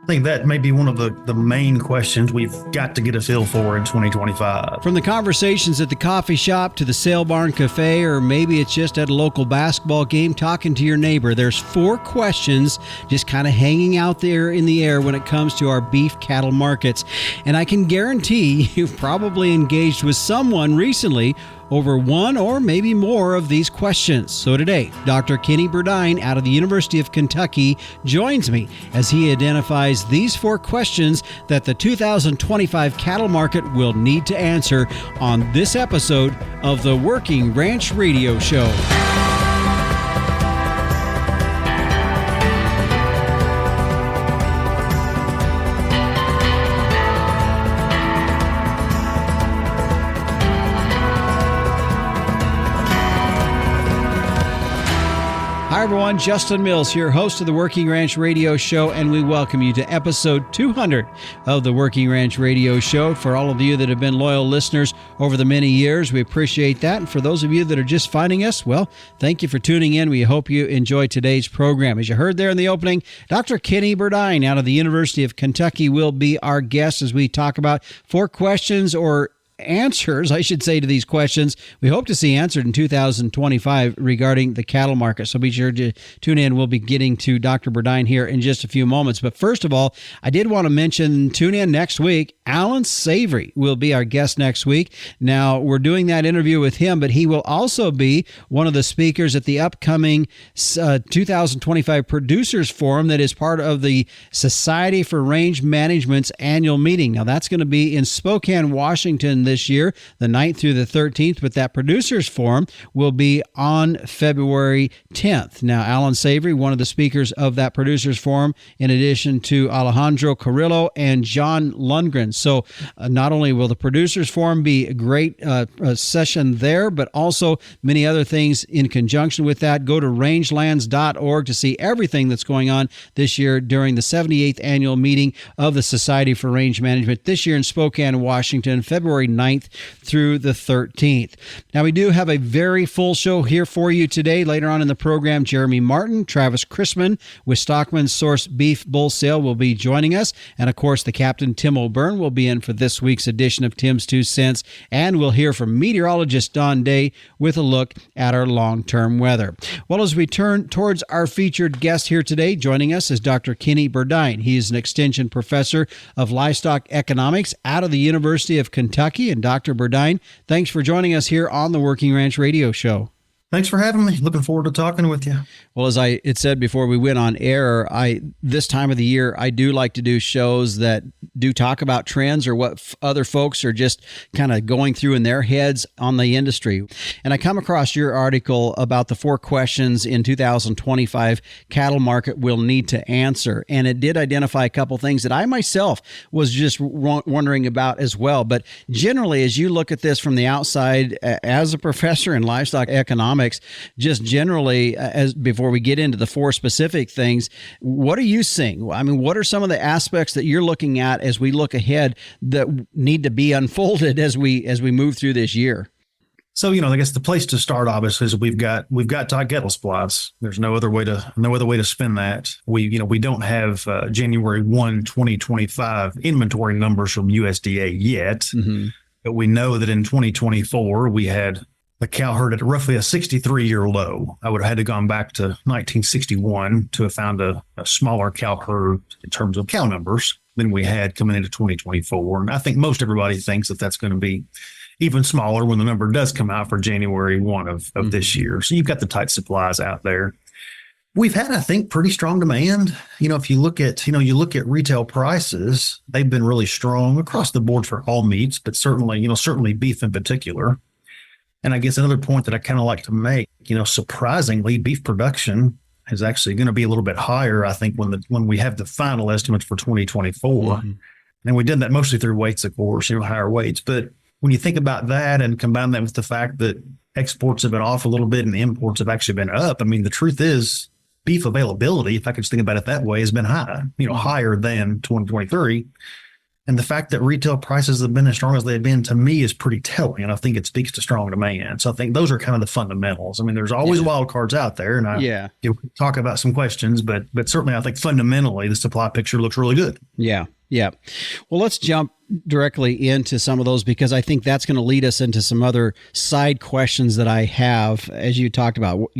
I think that may be one of the main questions we've got to get a feel for in 2025. From the conversations at the coffee shop to the Sale Barn Cafe, or maybe it's just at a local basketball game talking to your neighbor, there's 4 questions just kind of hanging out there in the air when it comes to our beef cattle markets. And I can guarantee you've probably engaged with someone recently over one or maybe more of these questions. So today, Dr. Kenny Burdine out of the University of Kentucky joins me as he identifies these 4 questions that the 2025 cattle market will need to answer on this episode of the Working Ranch Radio Show. Hi, everyone. Justin Mills here, host of the Working Ranch Radio Show, and we welcome you to episode 200 of the Working Ranch Radio Show. For all of you that have been loyal listeners over the many years, we appreciate that. And for those of you that are just finding us, well, thank you for tuning in. We hope you enjoy today's program. As you heard there in the opening, Dr. Kenny Burdine out of the University of Kentucky will be our guest as we talk about 4 questions or answers, I should say, to these questions we hope to see answered in 2025 regarding the cattle market. So be sure to tune in. We'll be getting to Dr. Burdine here in just a few moments. But first of all, I did want to mention, tune in next week. Alan Savory will be our guest next week. Now, we're doing that interview with him, but he will also be one of the speakers at the upcoming 2025 Producers Forum that is part of the Society for Range Management's annual meeting. Now, that's going to be in Spokane, Washington this year, the 9th through the 13th, but that Producers Forum will be on February 10th. Now, Alan Savory, one of the speakers of that Producers Forum, in addition to Alejandro Carrillo and John Lundgren. So not only will the Producers Forum be a great session there, but also many other things in conjunction with that. Go to rangelands.org to see everything that's going on this year during the 78th annual meeting of the Society for Range Management this year in Spokane, Washington, February 9th through the 13th. Now, we do have a very full show here for you today. Later on in the program, Jeremy Martin, Travis Chrisman with Stockman Source Beef Bull Sale will be joining us. And, of course, the Captain Tim O'Byrne will be in for this week's edition of Tim's 2 Cents. And we'll hear from meteorologist Don Day with a look at our long-term weather. Well, as we turn towards our featured guest here today, joining us is Dr. Kenny Burdine. He is an extension professor of livestock economics out of the University of Kentucky. And Dr. Burdine, thanks for joining us here on the Working Ranch Radio Show. Thanks for having me. Looking forward to talking with you. Well, as I had said before we went on air, this time of the year, I do like to do shows that do talk about trends or what other folks are just kind of going through in their heads on the industry. And I come across your article about the 4 questions in 2025 cattle market will need to answer. And it did identify a couple things that I myself was just wondering about as well. But generally, as you look at this from the outside as a professor in livestock economics, just generally, as before we get into the 4 specific things, what are you seeing? I mean, what are some of the aspects that you're looking at as we look ahead that need to be unfolded as we move through this year? So, I guess the place to start, obviously, is we've got tight cattle supplies. There's no other way to spin that. We don't have January 1, 2025 inventory numbers from USDA yet, mm-hmm. but we know that in 2024 we had the cow herd at roughly a 63-year low. I would have had to gone back to 1961 to have found a smaller cow herd in terms of cow numbers than we had coming into 2024. And I think most everybody thinks that that's going to be even smaller when the number does come out for January 1 of mm-hmm. this year. So you've got the tight supplies out there. We've had, I think, pretty strong demand. If you look at retail prices, they've been really strong across the board for all meats, but certainly beef in particular. And I guess another point that I kind of like to make, surprisingly, beef production is actually going to be a little bit higher, I think, when we have the final estimates for 2024. Mm-hmm. And we did that mostly through weights, of course, higher weights. But when you think about that and combine that with the fact that exports have been off a little bit and the imports have actually been up, I mean, the truth is beef availability, if I could just think about it that way, has been high, higher than 2023. And the fact that retail prices have been as strong as they've been, to me, is pretty telling. And I think it speaks to strong demand. So I think those are kind of the fundamentals. I mean, there's always wild cards out there, and you'll talk about some questions, but certainly I think fundamentally the supply picture looks really good. Yeah. Yeah. Well, let's jump directly into some of those, because I think that's going to lead us into some other side questions that I have. As you talked about,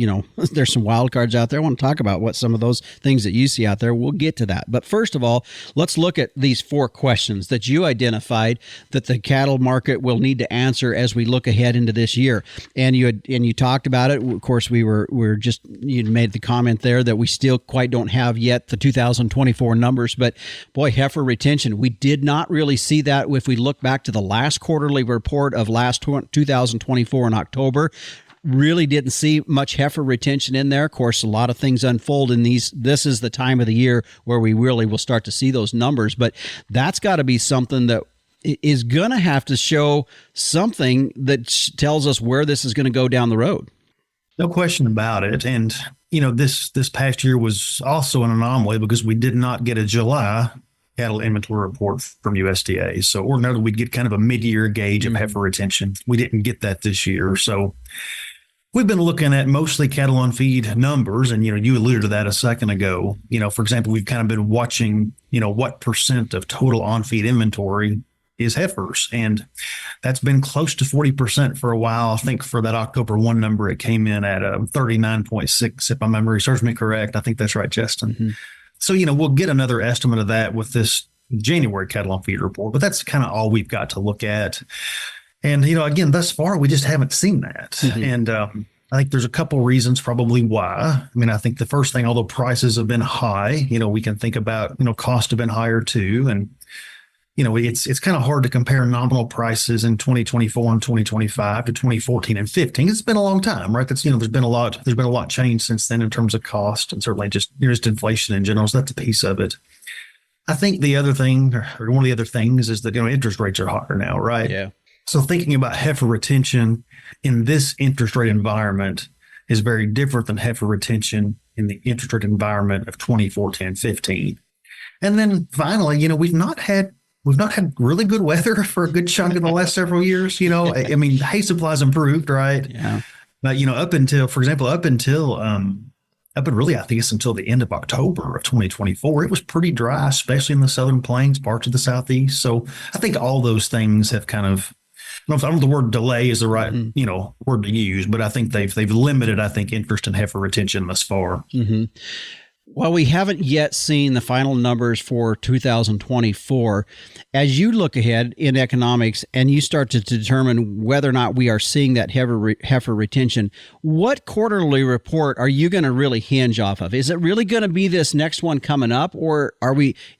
there's some wild cards out there. I want to talk about what some of those things that you see out there. We'll get to that. But first of all, let's look at these 4 questions that you identified that the cattle market will need to answer as we look ahead into this year. And you talked about it. Of course, you made the comment there that we still quite don't have yet the 2024 numbers, but boy, heifer retention, we did not really see that if we look back to the last quarterly report of 2024 in October. Really didn't see much heifer retention in there. Of course, a lot of things unfold in these. This is the time of the year where we really will start to see those numbers, but that's got to be something that is going to have to show something that tells us where this is going to go down the road. No question about it. And, this past year was also an anomaly because we did not get a July cattle inventory report from USDA. So ordinarily we'd get kind of a mid-year gauge of heifer retention. We didn't get that this year. So we've been looking at mostly cattle on feed numbers. And, you alluded to that a second ago. For example, we've kind of been watching, what percent of total on feed inventory is heifers. And that's been close to 40% for a while. I think for that October 1 number, it came in at 39.6, if my memory serves me correct. I think that's right, Justin. Mm-hmm. So, we'll get another estimate of that with this January cattle on feed report, but that's kind of all we've got to look at. And, again, thus far, we just haven't seen that. Mm-hmm. And I think there's a couple reasons probably why. I mean, I think the first thing, although prices have been high, we can think about, costs have been higher too. And, it's kind of hard to compare nominal prices in 2024 and 2025 to 2014 and 15. It's been a long time, right? That's, there's been a lot changed since then in terms of cost, and certainly just inflation in general. So that's a piece of it. I think the other thing, or one of the other things, is that, interest rates are higher now, right? Yeah. So thinking about heifer retention in this interest rate environment is very different than heifer retention in the interest rate environment of 2014 and 15. And then finally, we've not had really good weather for a good chunk of the last several years. I mean, hay supply's improved, right? Yeah. But, up until really, I think it's until the end of October of 2024, it was pretty dry, especially in the Southern Plains, parts of the Southeast. So I think all those things have kind of, I don't know if the word delay is the right, word to use, but I think they've limited, interest in heifer retention thus far. Mm-hmm. Well, we haven't yet seen the final numbers for 2024. As you look ahead in economics and you start to determine whether or not we are seeing that heifer retention, what quarterly report are you going to really hinge off of? Is it really going to be this next one coming up, or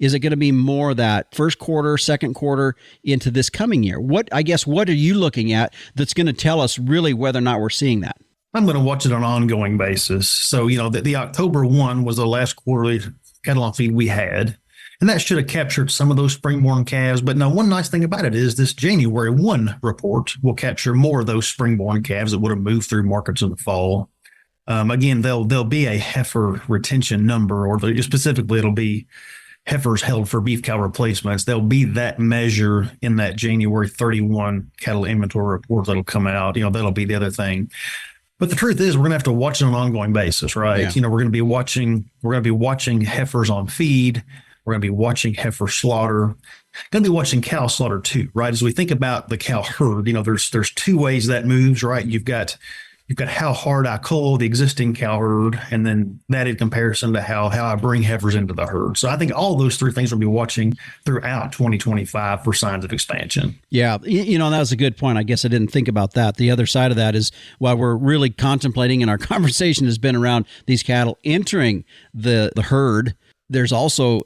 is it going to be more that first quarter, second quarter into this coming year? What are you looking at that's going to tell us really whether or not we're seeing that? I'm going to watch it on an ongoing basis. So, the October 1 was the last quarterly cattle on feed we had, and that should have captured some of those spring-born calves. But now, one nice thing about it is this January 1 report will capture more of those spring-born calves that would have moved through markets in the fall. Again, there'll be a heifer retention number, or specifically it'll be heifers held for beef cow replacements. There'll be that measure in that January 31 cattle inventory report that'll come out. That'll be the other thing. But the truth is, we're going to have to watch it on an ongoing basis, right? Yeah. We're going to be watching heifers on feed. We're going to be watching heifer slaughter. Going to be watching cow slaughter too, right? As we think about the cow herd, there's 2 ways that moves, right? You've got how hard I cull the existing cow herd, and then that in comparison to how I bring heifers into the herd. So I think all those 3 things we'll be watching throughout 2025 for signs of expansion. Yeah. That was a good point. I guess I didn't think about that. The other side of that is, while we're really contemplating, and our conversation has been around these cattle entering the herd, there's also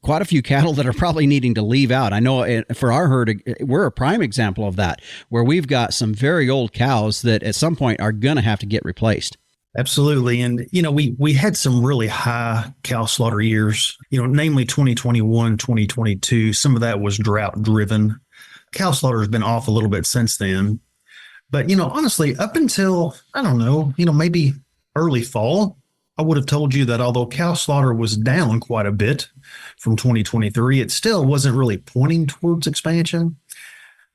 quite a few cattle that are probably needing to leave out. I know for our herd, we're a prime example of that, where we've got some very old cows that at some point are going to have to get replaced. Absolutely. And, we had some really high cow slaughter years, namely 2021, 2022. Some of that was drought driven. Cow slaughter has been off a little bit since then. But, honestly, up until, I don't know, maybe early fall, I would have told you that although cow slaughter was down quite a bit from 2023, it still wasn't really pointing towards expansion.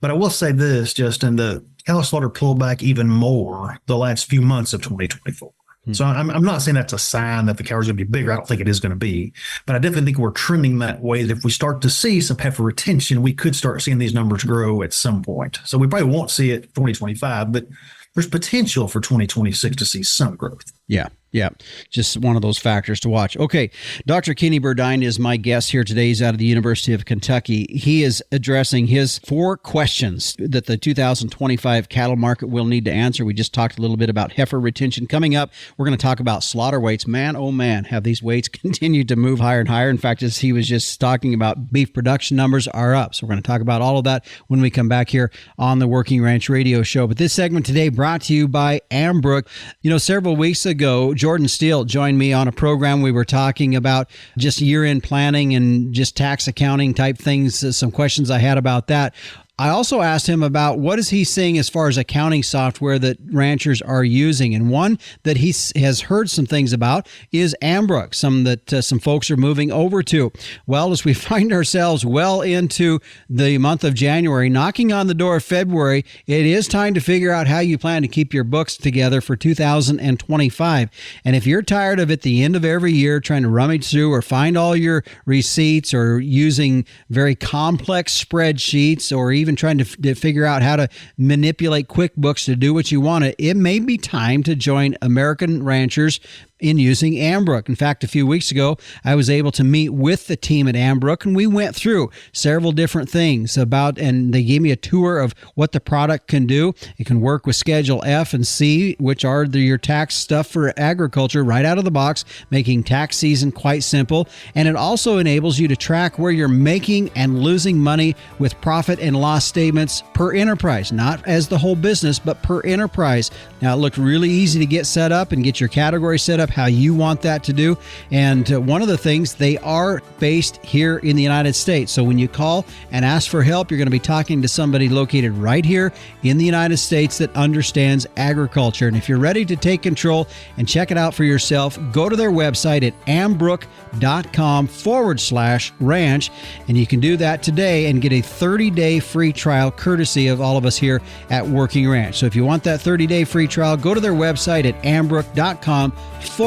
But I will say this, Justin, the cow slaughter pulled back even more the last few months of 2024. So I'm not saying that's a sign that the cow is going to be bigger. I don't think it is going to be. But I definitely think we're trending that way. That if we start to see some heifer retention, we could start seeing these numbers grow at some point. So we probably won't see it 2025, but there's potential for 2026 to see some growth. Yeah. Yeah, just one of those factors to watch. Okay, Dr. Kenny Burdine is my guest here today. He's out of the University of Kentucky. He is addressing his 4 questions that the 2025 cattle market will need to answer. We just talked a little bit about heifer retention. Coming up, we're going to talk about slaughter weights. Man, oh man, have these weights continued to move higher and higher. In fact, as he was just talking about, beef production numbers are up. So we're going to talk about all of that when we come back here on the Working Ranch Radio Show. But this segment today brought to you by Ambrook. You know, several weeks ago, Jordan Steele joined me on a program. We were talking about just year-end planning and just tax accounting type things, some questions I had about that. I also asked him about what is he seeing as far as accounting software that ranchers are using. And one that he has heard some things about is Ambrook, some that some folks are moving over to. Well, as we find ourselves well into the month of January, knocking on the door of February, it is time to figure out how you plan to keep your books together for 2025. And if you're tired of at the end of every year trying to rummage through or find all your receipts or using very complex spreadsheets or even trying to figure out how to manipulate QuickBooks to do what you want, it may be time to join American ranchers in using Ambrook. In fact, a few weeks ago, I was able to meet with the team at Ambrook, and we went through several different things and they gave me a tour of what the product can do. It can work with Schedule F and C, which are your tax stuff for agriculture right out of the box, making tax season quite simple. And it also enables you to track where you're making and losing money with profit and loss statements per enterprise, not as the whole business, but per enterprise. Now, it looked really easy to get set up and get your category set up how you want that to do. And one of the things, they are based here in the United States. So when you call and ask for help, you're going to be talking to somebody located right here in the United States that understands agriculture. And if you're ready to take control and check it out for yourself, go to their website at ambrook.com/ranch. And you can do that today and get a 30-day free trial courtesy of all of us here at Working Ranch. So if you want that 30-day free trial, go to their website at ambrook.com/ranch.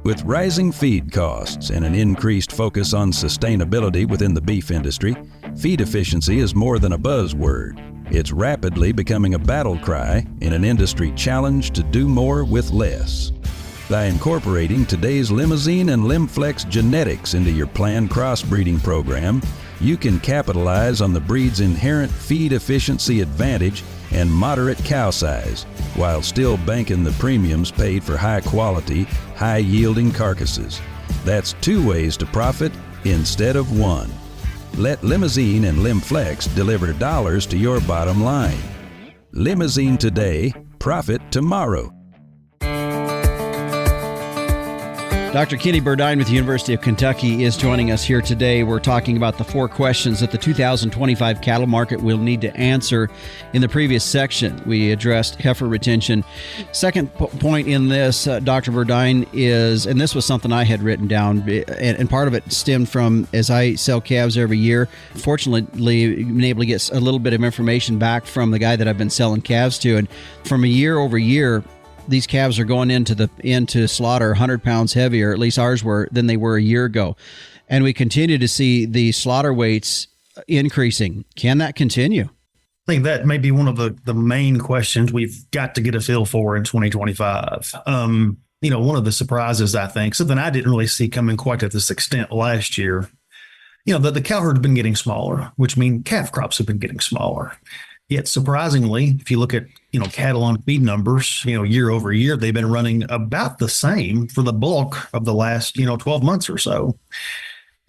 With rising feed costs and an increased focus on sustainability within the beef industry, feed efficiency is more than a buzzword. It's rapidly becoming a battle cry in an industry challenged to do more with less. By incorporating today's Limousine and Limflex genetics into your planned crossbreeding program, you can capitalize on the breed's inherent feed efficiency advantage and moderate cow size, while still banking the premiums paid for high-quality, high-yielding carcasses. That's 2 ways to profit instead of 1. Let Limousine and Limflex deliver dollars to your bottom line. Limousine today, profit tomorrow. Dr. Kenny Burdine with the University of Kentucky is joining us here today. We're talking about the 4 questions that the 2025 cattle market will need to answer. In the previous section, we addressed heifer retention. Second point in this, Dr. Burdine, is, and this was something I had written down, and part of it stemmed from, as I sell calves every year, fortunately, been able to get a little bit of information back from the guy that I've been selling calves to. And from a year over year, these calves are going into slaughter 100 pounds heavier, at least ours were, than they were a year ago. And we continue to see the slaughter weights increasing. Can that continue? I think that may be one of the main questions we've got to get a feel for in 2025. One of the surprises, I think, something I didn't really see coming quite to this extent last year, the cow herd has been getting smaller, which means calf crops have been getting smaller. Yet surprisingly, if you look at, cattle on feed numbers, year over year, they've been running about the same for the bulk of the last, 12 months or so.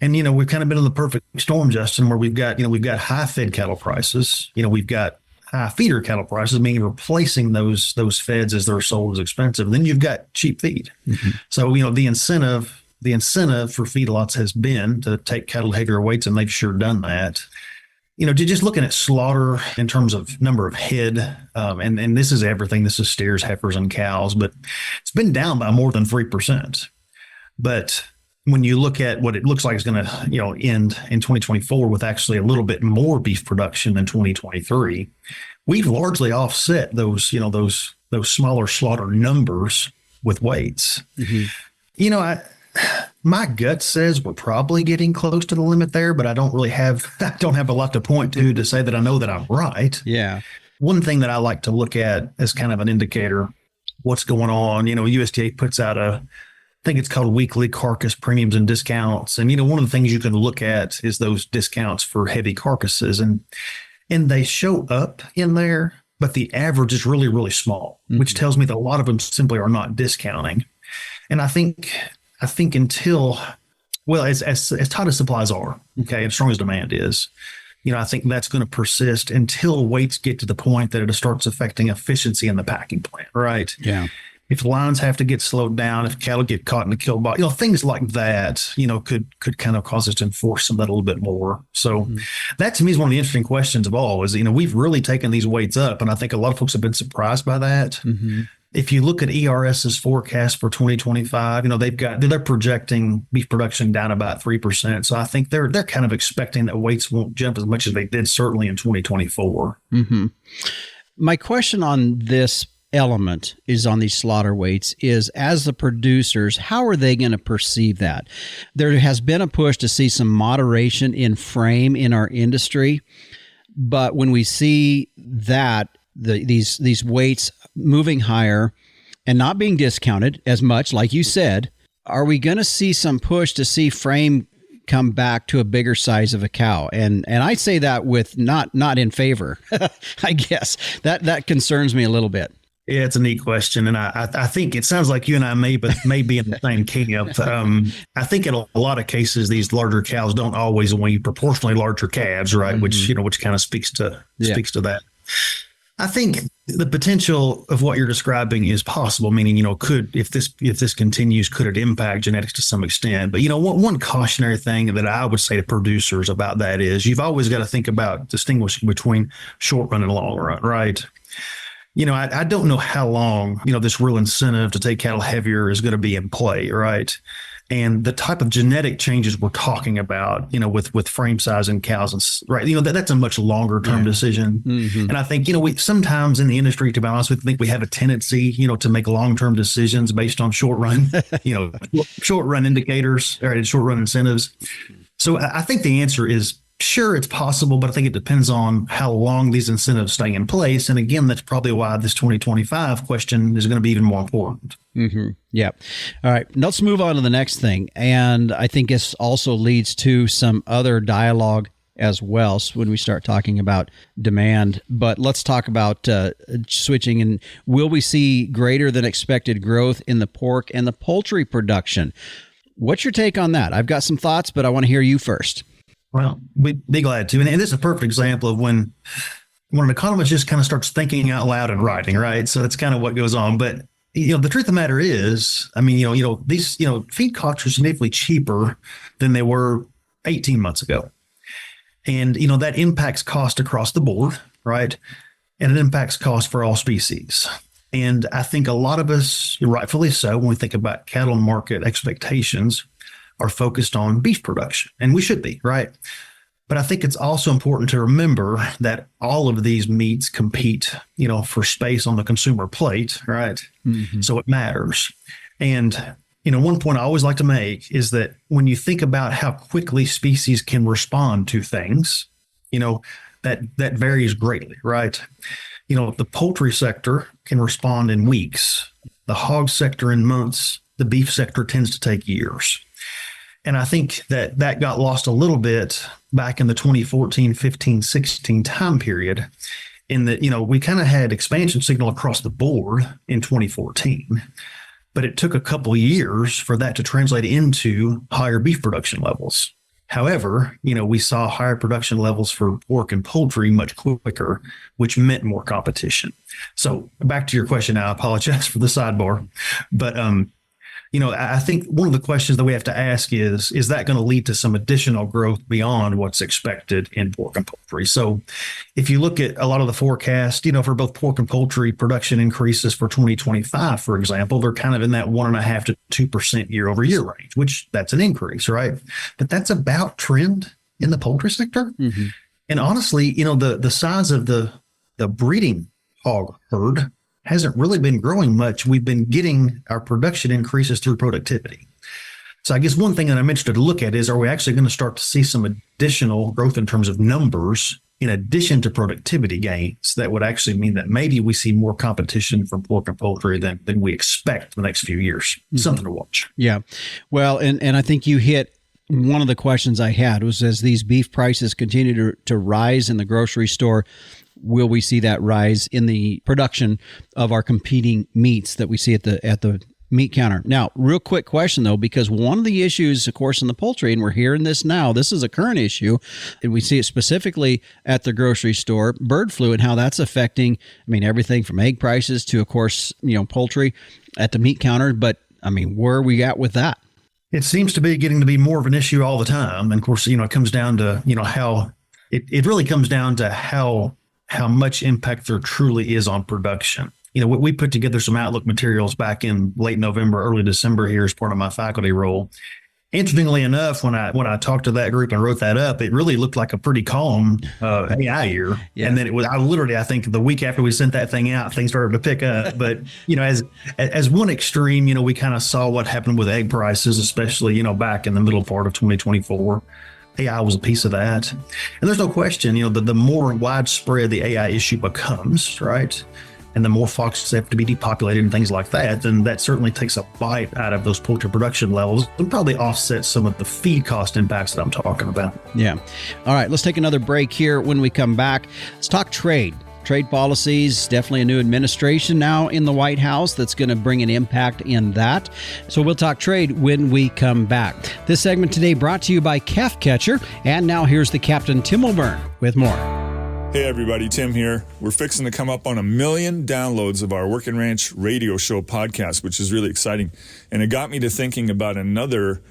And, we've kind of been in the perfect storm, Justin, where we've got high fed cattle prices, we've got high feeder cattle prices, meaning replacing those feds as they're sold as expensive. And then you've got cheap feed. Mm-hmm. So, the incentive for feedlots has been to take cattle to heavier weights, and they've sure done that. just looking at slaughter in terms of number of head, and this is everything. This is steers, heifers, and cows, but it's been down by more than 3%. But when you look at what it looks like is going to, end in 2024 with actually a little bit more beef production than 2023, we've largely offset those smaller slaughter numbers with weights. Mm-hmm. My gut says we're probably getting close to the limit there, but I don't have a lot to point to say that I know that I'm right. Yeah. One thing that I like to look at as kind of an indicator, what's going on, USDA puts out I think it's called weekly carcass premiums and discounts. And, one of the things you can look at is those discounts for heavy carcasses, and they show up in there, but the average is really, really small, mm-hmm. which tells me that a lot of them simply are not discounting. And I think until, as tight as supplies are, okay, as strong as demand is, I think that's going to persist until weights get to the point that it starts affecting efficiency in the packing plant, right? Yeah. If lines have to get slowed down, if cattle get caught in the kill box, things like that, could kind of cause us to enforce some of that a little bit more. So mm-hmm. that to me is one of the interesting questions of all is, we've really taken these weights up, and I think a lot of folks have been surprised by that. Mm-hmm. If you look at ERS's forecast for 2025, they're projecting beef production down about 3%. So I think they're kind of expecting that weights won't jump as much as they did certainly in 2024. Mm-hmm. My question on this element is on these slaughter weights is, as the producers, how are they going to perceive that? There has been a push to see some moderation in frame in our industry, but when we see that these weights moving higher and not being discounted as much, like you said, are we going to see some push to see frame come back to a bigger size of a cow? And I say that with not in favor. I guess that concerns me a little bit. Yeah, it's a neat question. And I think it sounds like you and I may be in the same camp. I think in a lot of cases, these larger cows don't always wean proportionally larger calves, right? Mm-hmm. Which kind of speaks to that. I think the potential of what you're describing is possible, meaning, if this continues, could it impact genetics to some extent? But, one cautionary thing that I would say to producers about that is you've always got to think about distinguishing between short run and long run, right? I don't know how long, this real incentive to take cattle heavier is going to be in play, right? And the type of genetic changes we're talking about, with frame size and cows, right? That's a much longer term decision. Mm-hmm. And I think, we sometimes in the industry, to be honest with you, think we have a tendency, to make long term decisions based on short run, short run indicators, right? Short run incentives. So I think the answer is, sure, it's possible, but I think it depends on how long these incentives stay in place. And again, that's probably why this 2025 question is going to be even more important. Mm-hmm. Yeah. All right. Let's move on to the next thing. And I think this also leads to some other dialogue as well when we start talking about demand. But let's talk about switching. And will we see greater than expected growth in the pork and the poultry production? What's your take on that? I've got some thoughts, but I want to hear you first. Well, we'd be glad to. And this is a perfect example of when an economist just kind of starts thinking out loud and writing, right? So that's kind of what goes on. But, the truth of the matter is, these, feed costs are significantly cheaper than they were 18 months ago. And, that impacts cost across the board, right? And it impacts cost for all species. And I think a lot of us, rightfully so, when we think about cattle market expectations, are focused on beef production, and we should be, right? But I think it's also important to remember that all of these meats compete, for space on the consumer plate, right? Mm-hmm. So it matters. And, one point I always like to make is that when you think about how quickly species can respond to things, that varies greatly, right? The poultry sector can respond in weeks, the hog sector in months, the beef sector tends to take years. And I think that got lost a little bit back in the 2014, 15, 16 time period in that, we kind of had expansion signal across the board in 2014, but it took a couple of years for that to translate into higher beef production levels. However, we saw higher production levels for pork and poultry much quicker, which meant more competition. So back to your question now, I apologize for the sidebar, but, I think one of the questions that we have to ask is that going to lead to some additional growth beyond what's expected in pork and poultry? So if you look at a lot of the forecast, for both pork and poultry production increases for 2025, for example, they're kind of in that 1.5% to 2% year over year range, which that's an increase, right? But that's about trend in the poultry sector. Mm-hmm. And honestly, the size of the breeding hog herd hasn't really been growing much. We've been getting our production increases through productivity. So I guess one thing that I'm interested to look at is, are we actually going to start to see some additional growth in terms of numbers in addition to productivity gains that would actually mean that maybe we see more competition from pork and poultry than we expect in the next few years? Mm-hmm. Something to watch. Yeah. Well, and I think you hit one of the questions I had was, as these beef prices continue to rise in the grocery store, will we see that rise in the production of our competing meats that we see at the meat counter? Now, real quick question, though, because one of the issues, of course, in the poultry, and we're hearing this now, this is a current issue, and we see it specifically at the grocery store, bird flu, and how that's affecting, everything from egg prices to, of course, poultry at the meat counter. But, where are we at with that? It seems to be getting to be more of an issue all the time. And of course, it comes down to, how it really comes down to how much impact there truly is on production. We put together some outlook materials back in late November, early December here as part of my faculty role. Interestingly enough, when I talked to that group and wrote that up, it really looked like a pretty calm AI year. Yeah. And then I think the week after we sent that thing out, things started to pick up. But, as one extreme, we kind of saw what happened with egg prices, especially, back in the middle part of 2024. AI was a piece of that. And there's no question, the more widespread the AI issue becomes, right, and the more foxes have to be depopulated and things like that, then that certainly takes a bite out of those poultry production levels and probably offsets some of the feed cost impacts that I'm talking about. Yeah. All right, let's take another break here. When we come back, let's talk trade. Trade policies, definitely a new administration now in the White House that's going to bring an impact in that. So we'll talk trade when we come back. This segment today brought to you by Calf Catcher. And now here's the Captain Tim O'Byrne with more. Hey everybody, Tim here. We're fixing to come up on 1 million downloads of our Working Ranch radio show podcast, which is really exciting. And it got me to thinking about another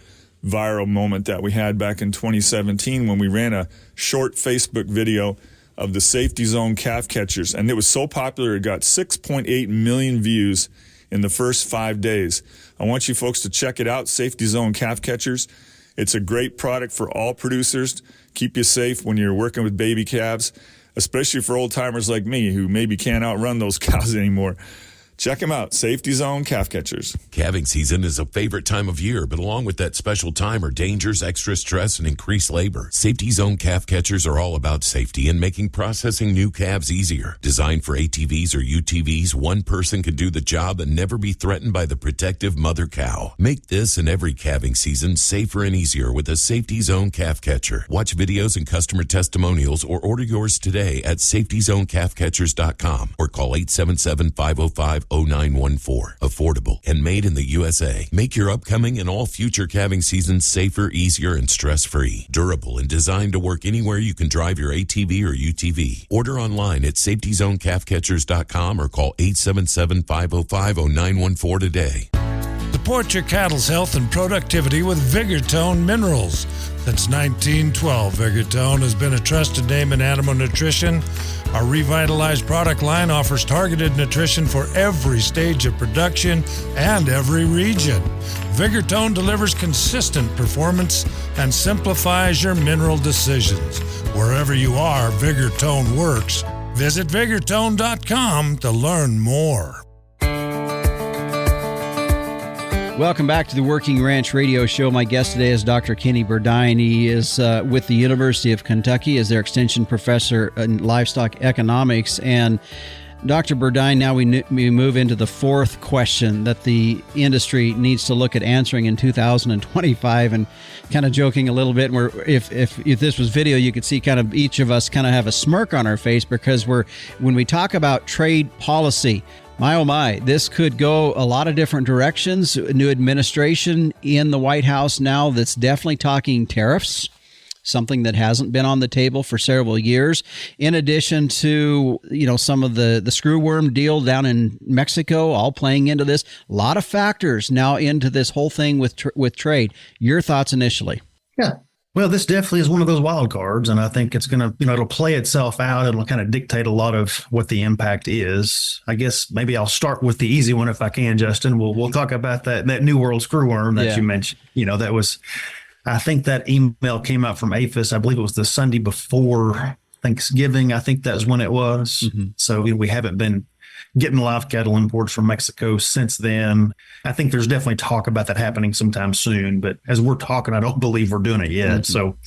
viral moment that we had back in 2017 when we ran a short Facebook video of the Safety Zone calf catchers. And it was so popular, it got 6.8 million views in the first 5 days. I want you folks to check it out, Safety Zone calf catchers. It's a great product for all producers. Keep you safe when you're working with baby calves, especially for old timers like me who maybe can't outrun those cows anymore. Check them out, Safety Zone calf catchers. Calving season is a favorite time of year, but along with that special time are dangers, extra stress, and increased labor. Safety Zone calf catchers are all about safety and making processing new calves easier. Designed for ATVs or UTVs, one person can do the job and never be threatened by the protective mother cow. Make this and every calving season safer and easier with a Safety Zone calf catcher. Watch videos and customer testimonials or order yours today at safetyzonecalfcatchers.com or call 877-505-0914. Affordable and made in the USA. Make your upcoming and all future calving seasons safer, easier, and stress-free. Durable and designed to work anywhere you can drive your ATV or UTV. Order online at safetyzonecalfcatchers.com or call 877-505-0914 today. Support your cattle's health and productivity with Vigortone minerals. Since 1912, Vigortone has been a trusted name in animal nutrition. Our revitalized product line offers targeted nutrition for every stage of production and every region. Vigortone delivers consistent performance and simplifies your mineral decisions. Wherever you are, Vigortone works. Visit Vigortone.com to learn more. Welcome back to the Working Ranch Radio Show. My guest today is Dr. Kenny Burdine. He is with the University of Kentucky as their extension professor in livestock economics. And Dr. Burdine, now we move into the fourth question that the industry needs to look at answering in 2025. And kind of joking a little bit, where if this was video, you could see kind of each of us kind of have a smirk on our face, because when we talk about trade policy, my, oh my, this could go a lot of different directions. A new administration in the White House now that's definitely talking tariffs. something that hasn't been on the table for several years. In addition to, some of the screwworm deal down in Mexico, all playing into this. A lot of factors now into this whole thing with trade. Your thoughts initially? Yeah. Well, this definitely is one of those wild cards, and I think it's going to, it'll play itself out. It'll kind of dictate a lot of what the impact is. I guess maybe I'll start with the easy one if I can, Justin. We'll talk about that New World screwworm that you mentioned. That was, I think that email came out from APHIS. I believe it was the Sunday before Thanksgiving. I think that's when it was. Mm-hmm. So we haven't been getting live cattle imports from Mexico since then. I think there's definitely talk about that happening sometime soon, but as we're talking, I don't believe we're doing it yet. Mm-hmm. So,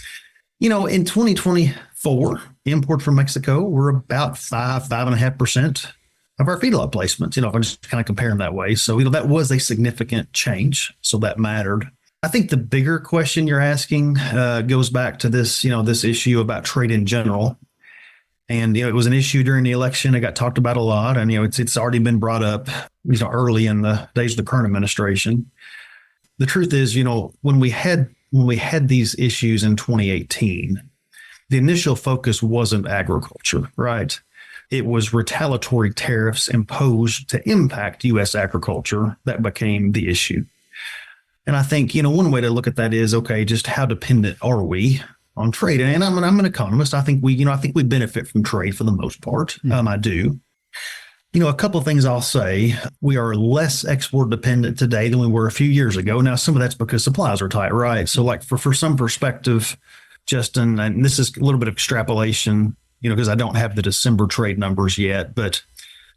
in 2024, imports from Mexico were about 5.5% of our feedlot placements, if I'm just kind of comparing that way. So, that was a significant change. So that mattered. I think the bigger question you're asking goes back to this, this issue about trade in general. And, it was an issue during the election. It got talked about a lot. And, it's already been brought up, early in the days of the current administration. The truth is, when we had these issues in 2018, the initial focus wasn't agriculture, right? It was retaliatory tariffs imposed to impact U.S. agriculture that became the issue. And I think, one way to look at that is, okay, just how dependent are we on trade? And I'm an economist. I think we benefit from trade for the most part. I do. A couple of things I'll say. We are less export dependent today than we were a few years ago. Now, some of that's because supplies are tight, right? So like for some perspective, Justin, and this is a little bit of extrapolation, because I don't have the December trade numbers yet, but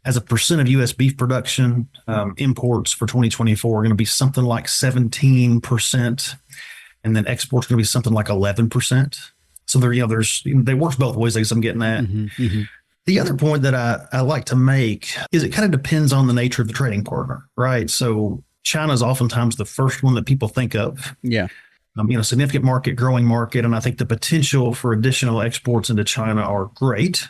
as a percent of U.S. beef production, imports for 2024 are going to be something like 17%. And then exports going to be something like 11%. So they work both ways, I guess I'm getting at. Mm-hmm, mm-hmm. The other point that I like to make is it kind of depends on the nature of the trading partner, right? So China is oftentimes the first one that people think of. Yeah. Significant market, growing market. And I think the potential for additional exports into China are great.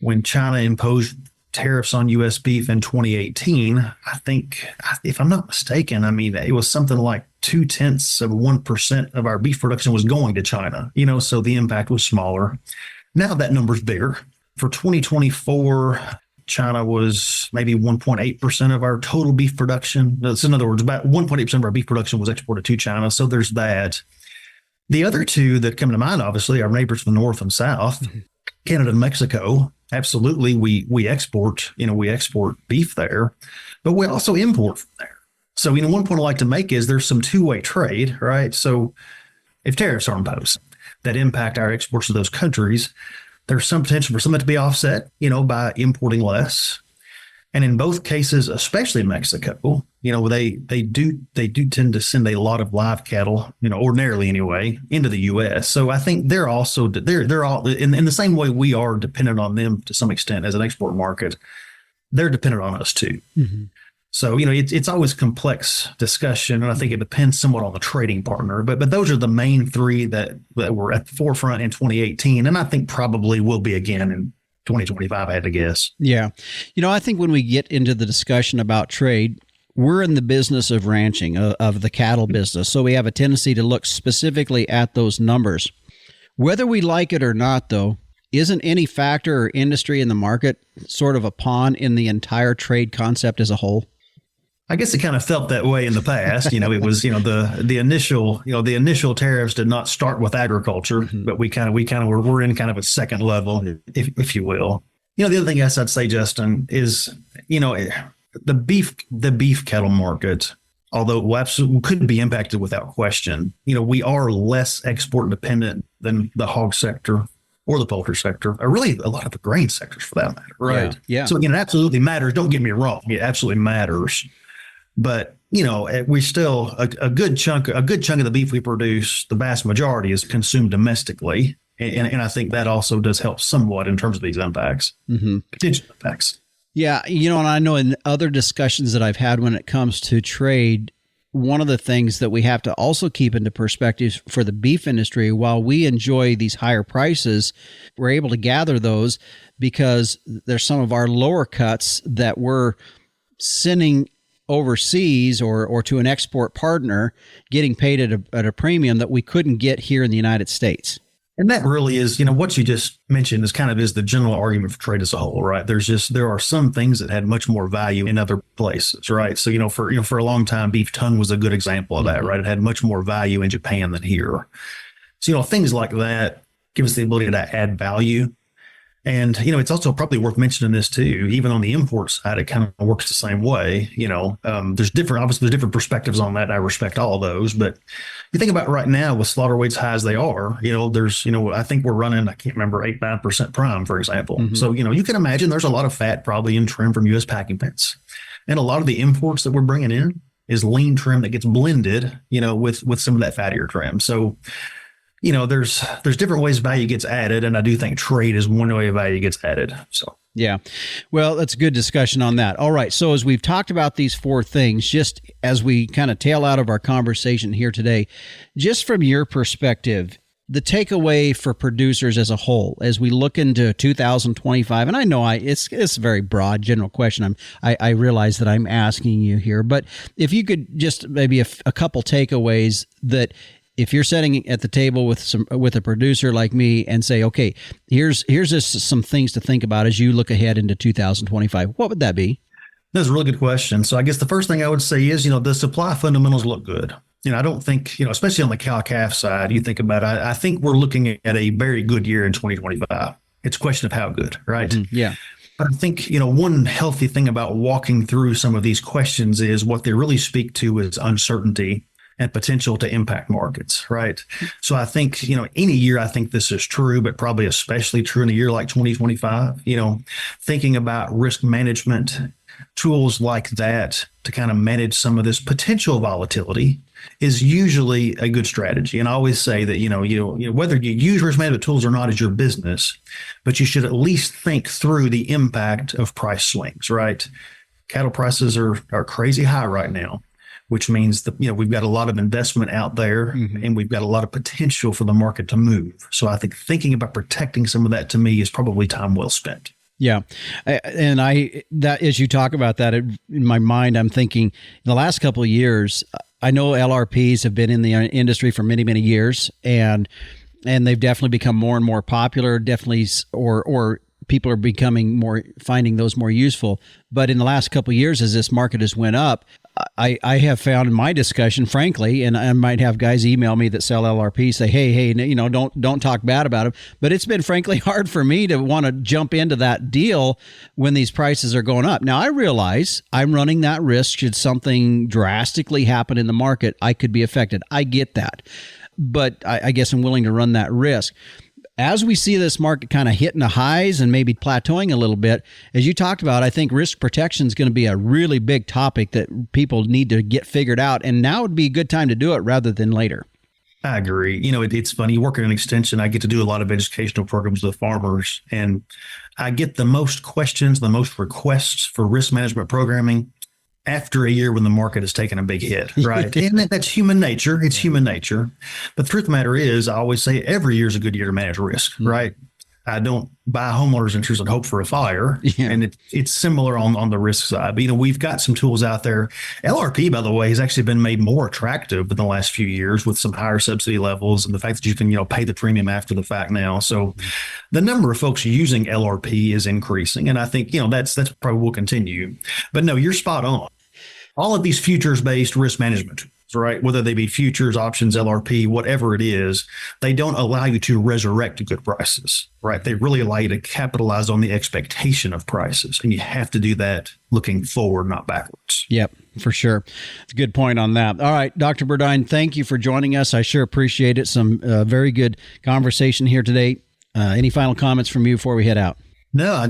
When China imposed tariffs on U.S. beef in 2018, I think, if I'm not mistaken, it was something like 0.2% of our beef production was going to China, so the impact was smaller. Now that number's bigger. For 2024, China was maybe 1.8% of our total beef production. So in other words, about 1.8% of our beef production was exported to China. So there's that. The other two that come to mind, obviously, our neighbors from the north and south, Canada and Mexico. Absolutely, we export, we export beef there, but we also import from there. So, one point I like to make is there's some two-way trade, right? So if tariffs are imposed that impact our exports to those countries, there's some potential for some of it to be offset, by importing less. And in both cases, especially Mexico, they do tend to send a lot of live cattle, ordinarily anyway, into the U.S. So I think they're all in the same way we are dependent on them to some extent as an export market. They're dependent on us too. Mm-hmm. So it's always complex discussion, and I think it depends somewhat on the trading partner. But those are the main three that were at the forefront in 2018, and I think probably will be again in 2025, I had to guess. Yeah. I think when we get into the discussion about trade, we're in the business of ranching, of the cattle business. So we have a tendency to look specifically at those numbers. Whether we like it or not, though, isn't any factor or industry in the market sort of a pawn in the entire trade concept as a whole? I guess it kind of felt that way in the past. It was, the initial tariffs did not start with agriculture, mm-hmm. but we're in kind of a second level, if you will. The other thing I'd say, Justin, is, the beef cattle market, although it absolutely could be impacted without question, we are less export dependent than the hog sector or the poultry sector, or really a lot of the grain sectors for that matter. Right. Yeah. So again, it absolutely matters. Don't get me wrong. It absolutely matters. But, we still a good chunk of the beef we produce, the vast majority is consumed domestically. And I think that also does help somewhat in terms of these impacts, mm-hmm. potential impacts. Yeah. And I know in other discussions that I've had when it comes to trade, one of the things that we have to also keep into perspective for the beef industry, while we enjoy these higher prices, we're able to gather those because there's some of our lower cuts that we're sending overseas or to an export partner getting paid at a premium that we couldn't get here in the United States. And that really is, what you just mentioned is the general argument for trade as a whole, right? There are some things that had much more value in other places, right? So, for a long time, beef tongue was a good example of that, right? It had much more value in Japan than here. So, things like that give us the ability to add value. And, it's also probably worth mentioning this too, even on the import side, it kind of works the same way. There's different perspectives on that. And I respect all of those, but you think about right now with slaughter weights high as they are, I think we're running, I can't remember, 8-9% prime, for example. Mm-hmm. So, you can imagine there's a lot of fat probably in trim from U.S. packing pens. And a lot of the imports that we're bringing in is lean trim that gets blended, with some of that fattier trim. So, there's different ways value gets added, and I do think trade is one way value gets added. So yeah, well, that's a good discussion on that. All right, so as we've talked about these four things, just as we kind of tail out of our conversation here today, just from your perspective, the takeaway for producers as a whole, as we look into 2025, and I know it's a very broad general question. I realize that I'm asking you here, but if you could just maybe a couple takeaways that. If you're sitting at the table with a producer like me and say, okay, here's just some things to think about as you look ahead into 2025, what would that be? That's a really good question. So I guess the first thing I would say is, the supply fundamentals look good. I don't think, especially on the cow-calf side, you think about it, I think we're looking at a very good year in 2025. It's a question of how good, right? Mm-hmm. Yeah. But I think, one healthy thing about walking through some of these questions is what they really speak to is uncertainty and potential to impact markets, right? So I think, any year I think this is true, but probably especially true in a year like 2025, thinking about risk management tools like that to kind of manage some of this potential volatility is usually a good strategy. And I always say that, whether you use risk management tools or not is your business, but you should at least think through the impact of price swings, right? Cattle prices are crazy high right now, which means that, we've got a lot of investment out there, mm-hmm. and we've got a lot of potential for the market to move. So I think thinking about protecting some of that to me is probably time well spent. Yeah. And that as you talk about that, in my mind, I'm thinking in the last couple of years, I know LRPs have been in the industry for many, many years, and they've definitely become more and more popular, definitely, or people are finding those more useful. But in the last couple of years, as this market has went up, I have found in my discussion, frankly, and I might have guys email me that sell LRP say, hey, don't talk bad about them. But it's been frankly hard for me to want to jump into that deal when these prices are going up. Now, I realize I'm running that risk. Should something drastically happen in the market, I could be affected. I get that. But I guess I'm willing to run that risk. As we see this market kind of hitting the highs and maybe plateauing a little bit, as you talked about, I think risk protection is going to be a really big topic that people need to get figured out. And now would be a good time to do it rather than later. I agree. It's funny. Working in extension, I get to do a lot of educational programs with farmers, and I get the most questions, the most requests for risk management programming after a year when the market has taken a big hit, right? And that's human nature. It's human nature. But the truth of the matter is, I always say every year is a good year to manage risk, right? I don't buy homeowners insurance and hope for a fire. Yeah. And it's similar on the risk side. But, we've got some tools out there. LRP, by the way, has actually been made more attractive in the last few years with some higher subsidy levels and the fact that you can, pay the premium after the fact now. So the number of folks using LRP is increasing. And I think, that's probably will continue. But no, you're spot on. All of these futures-based risk management tools, right? Whether they be futures, options, LRP, whatever it is, they don't allow you to resurrect good prices, right? They really allow you to capitalize on the expectation of prices. And you have to do that looking forward, not backwards. Yep, for sure. It's a good point on that. All right, Dr. Burdine, thank you for joining us. I sure appreciate it. Some very good conversation here today. Any final comments from you before we head out? No,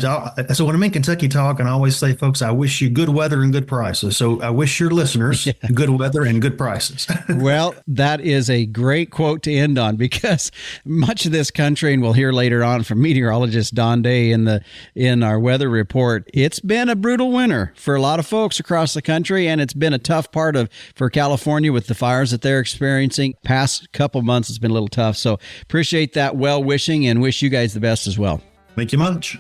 so when I'm in Kentucky talking, I always say, folks, I wish you good weather and good prices. So I wish your listeners good weather and good prices. Well, that is a great quote to end on, because much of this country, and we'll hear later on from meteorologist Don Day in our weather report, it's been a brutal winter for a lot of folks across the country, and it's been a tough part for California with the fires that they're experiencing. Past couple months, it's been a little tough. So appreciate that well-wishing and wish you guys the best as well. Thank you much.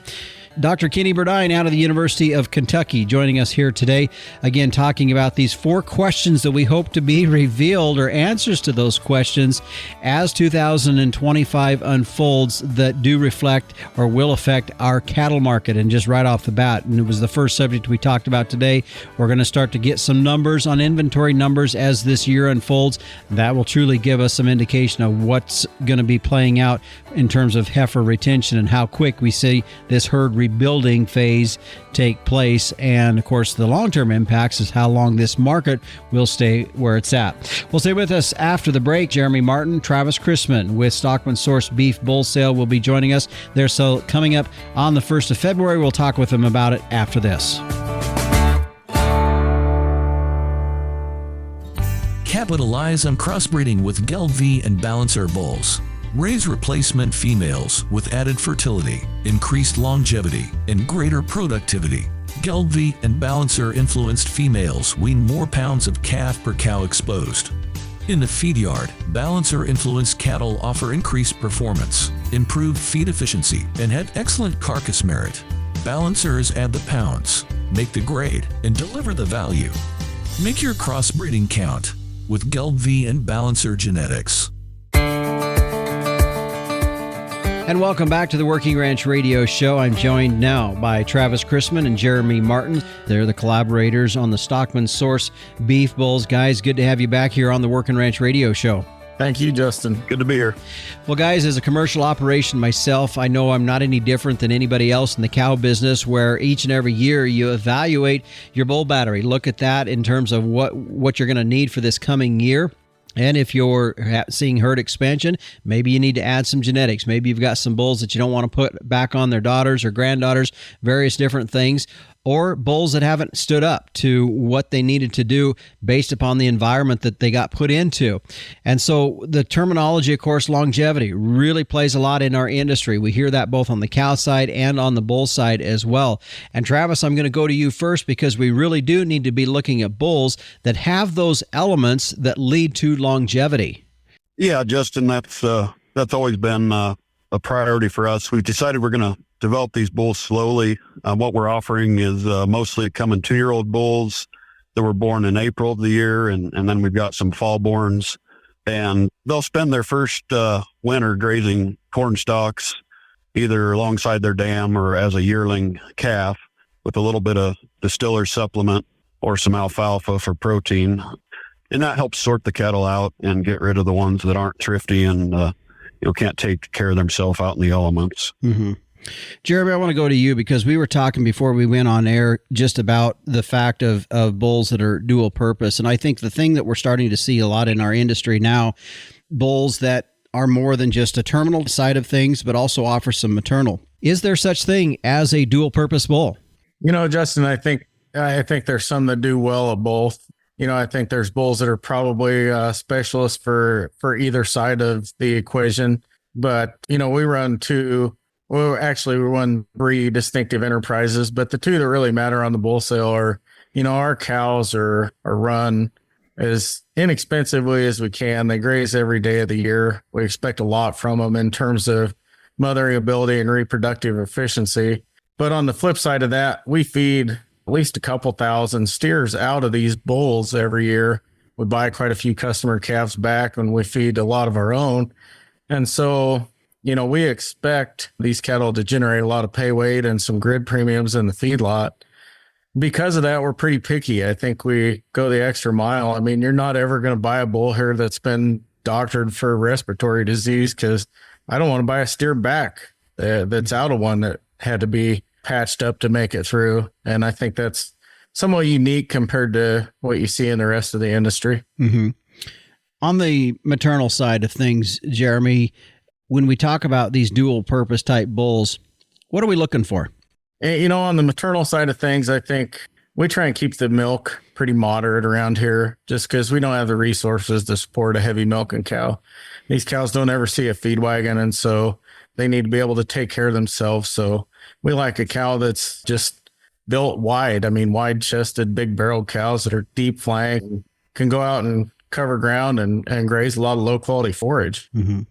Dr. Kenny Burdine out of the University of Kentucky joining us here today, again talking about these 4 questions that we hope to be revealed, or answers to those questions, as 2025 unfolds, that do reflect or will affect our cattle market. And just right off the bat, and it was the first subject we talked about today, we're going to start to get some numbers on inventory numbers as this year unfolds. That will truly give us some indication of what's going to be playing out in terms of heifer retention and how quick we see this herd rebuilding phase take place. And of course, the long-term impacts is how long this market will stay where it's at. We'll stay with us after the break. Jeremy Martin, Travis Chrisman with Stockman Source Beef Bull Sale will be joining us. They're so coming up on the 1st of February. We'll talk with them about it after this. Capitalize on crossbreeding with Geld-V and Balancer bulls. Raise replacement females with added fertility, increased longevity, and greater productivity. Geld-V and Balancer influenced females wean more pounds of calf per cow exposed. In the feed yard, Balancer influenced cattle offer increased performance, improved feed efficiency, and have excellent carcass merit. Balancers add the pounds, make the grade, and deliver the value. Make your crossbreeding count with Geld-V and Balancer genetics. And welcome back to the Working Ranch Radio Show. I'm joined now by Travis Chrisman and Jeremy Martin. They're the collaborators on the Stockman Source Beef Bulls. Guys, good to have you back here on the Working Ranch Radio Show. Thank you, Justin. Good to be here. Well, guys, as a commercial operation myself, I know I'm not any different than anybody else in the cow business, where each and every year you evaluate your bull battery. Look at that in terms of what you're going to need for this coming year. And if you're seeing herd expansion, maybe you need to add some genetics. Maybe you've got some bulls that you don't want to put back on their daughters or granddaughters, various different things, or bulls that haven't stood up to what they needed to do based upon the environment that they got put into. And so the terminology, of course, longevity, really plays a lot in our industry. We hear that both on the cow side and on the bull side as well. And Travis, I'm going to go to you first, because we really do need to be looking at bulls that have those elements that lead to longevity. Yeah, Justin, that's always been a priority for us. We've decided we're going to develop these bulls slowly. What we're offering is mostly coming 2-year-old bulls that were born in April of the year, and then we've got some fall borns, and they'll spend their first winter grazing corn stalks, either alongside their dam or as a yearling calf, with a little bit of distiller supplement or some alfalfa for protein. And that helps sort the cattle out and get rid of the ones that aren't thrifty and can't take care of themselves out in the elements. Mm-hmm. Jeremy, I want to go to you, because we were talking before we went on air just about the fact of bulls that are dual purpose. And I think the thing that we're starting to see a lot in our industry now, bulls that are more than just a terminal side of things, but also offer some maternal. Is there such thing as a dual purpose bull? Justin, I think there's some that do well at both. I think there's bulls that are probably specialists for either side of the equation. But, we run we run 3 distinctive enterprises, but the 2 that really matter on the bull sale are, our cows are run as inexpensively as we can. They graze every day of the year. We expect a lot from them in terms of mothering ability and reproductive efficiency. But on the flip side of that, we feed at least a couple thousand steers out of these bulls every year. We buy quite a few customer calves back, and we feed a lot of our own. And so, we expect these cattle to generate a lot of pay weight and some grid premiums in the feedlot. Because of that, we're pretty picky. I think we go the extra mile. I mean, you're not ever going to buy a bull here that's been doctored for respiratory disease, because I don't want to buy a steer back that's out of one that had to be patched up to make it through. And I think that's somewhat unique compared to what you see in the rest of the industry. Mm-hmm. On the maternal side of things, Jeremy, when we talk about these dual purpose type bulls, what are we looking for? On the maternal side of things, I think we try and keep the milk pretty moderate around here, just because we don't have the resources to support a heavy milking cow. These cows don't ever see a feed wagon, and so they need to be able to take care of themselves. So we like a cow that's just built wide. I mean, wide-chested, big-barreled cows that are deep flank, can go out and cover ground and graze a lot of low-quality forage. Mm-hmm.